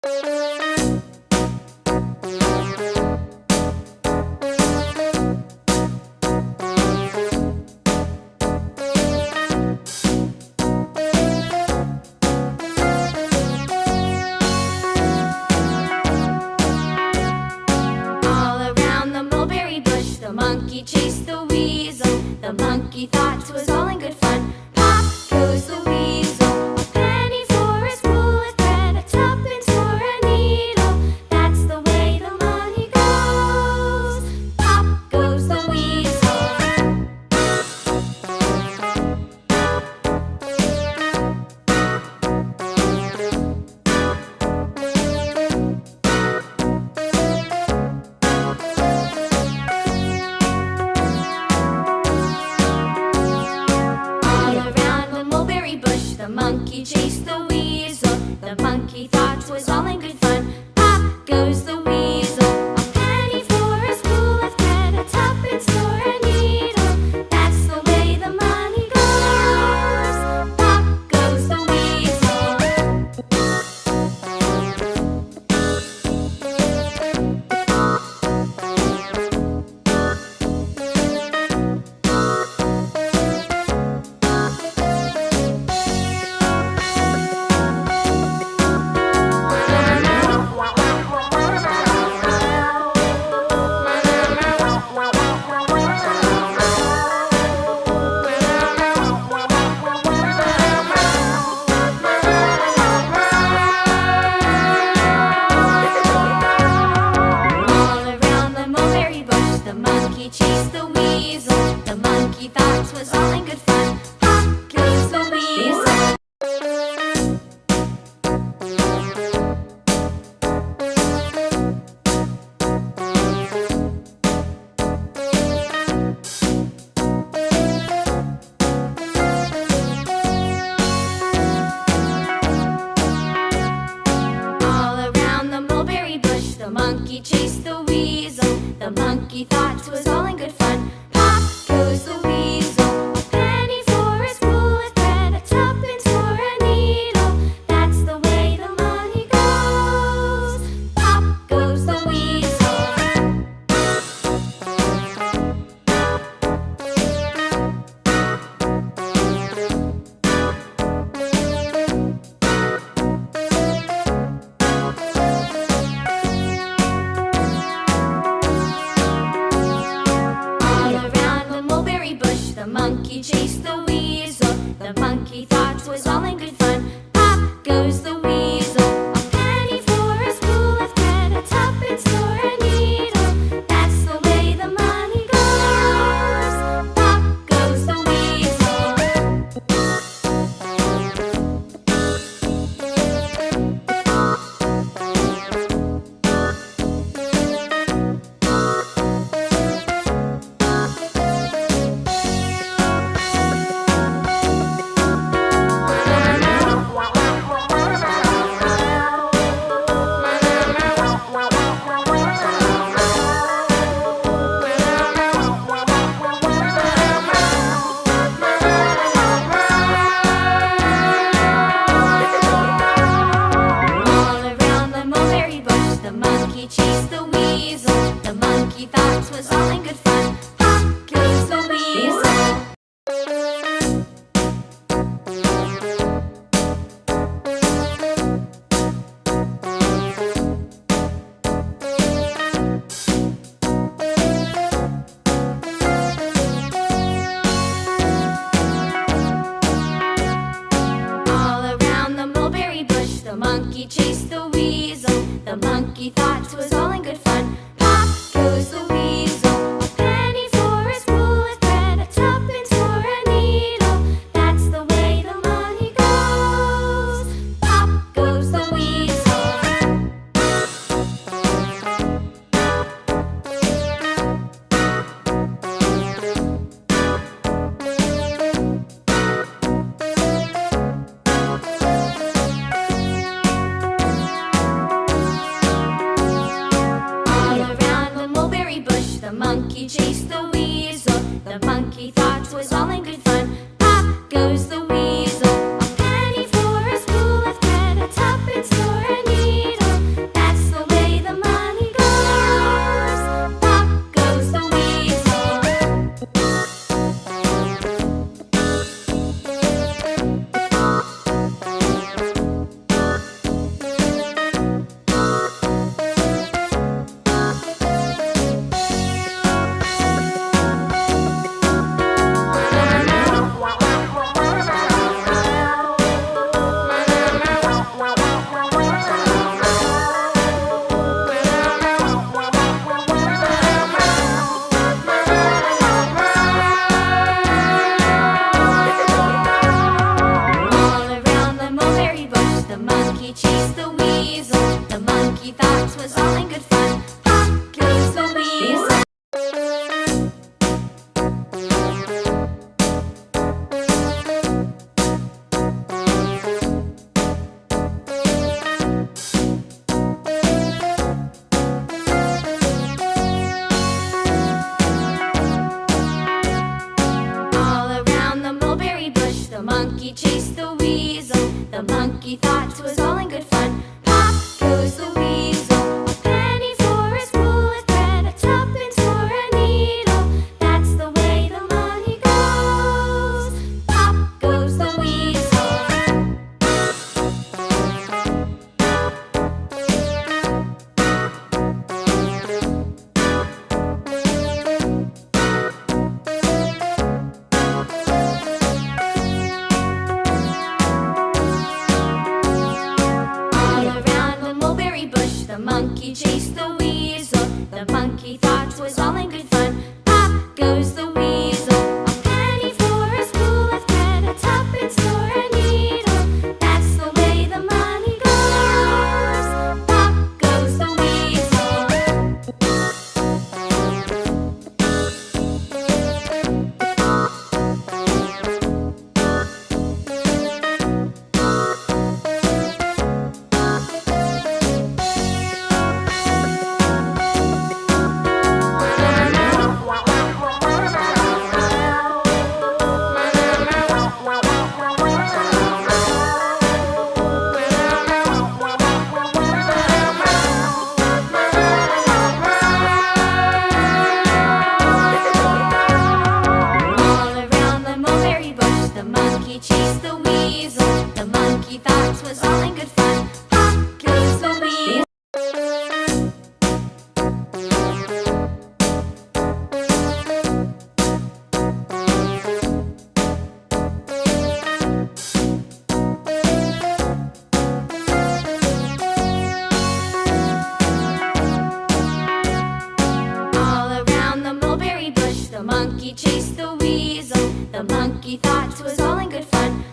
The monkey chased the weasel. The monkey thought 'twas all in good fun. Pop goes the weasel. A penny for a spool of thread, a tuppence for a needle. That's the way the money goes. Pop goes the weasel. The monkey chased the weasel. The monkey thought 'twas all in good fun. Pop goes the weasel. A penny for a spool of thread, a tuppence for a needle. That's the way the money goes. Pop goes the weasel. The monkey chased the weasel. The monkey thought 'twas all in good fun. Pop goes the weasel. All around the mulberry bush, the monkey chased the weasel. The monkey thought 'twas all in good fun. Pop goes the weasel. A penny for a spool of thread, a tuppence for a needle. That's the way the money goes. Pop goes the weasel. The monkey chased the weasel. The monkey thought 'twas all in good fun. Pop goes the weasel. A penny for a spool of thread, a tuppence for a needle. That's the way the money goes. Pop goes the weasel. The monkey chased the weasel. The monkey thought 'twas all in good fun. Pop goes the weasel. All around the mulberry bush, the monkey chased the weasel. The monkey thought 'twas all in good fun. Pop goes the weasel. A penny for a spool of thread, a tuppence for a needle. That's the way the money goes. Pop goes the weasel. The monkey chased the weasel. The monkey thought 'twas all in good fun. Pop goes the weasel. A penny for a spool of thread, a tuppence for a needle. monkey chased the weasel. The monkey thought 'twas all in good fun. Pop goes the weasel. A penny for a spool of thread, a tuppence for a needle. That's the way the money goes. Pop goes the weasel. All around the mulberry bush, the monkey chased the weasel. The monkey thought 'twas all in good fun. Pop goes the weasel. All around the mulberry bush, the monkey chased the weasel. The monkey thought 'twas all in good fun.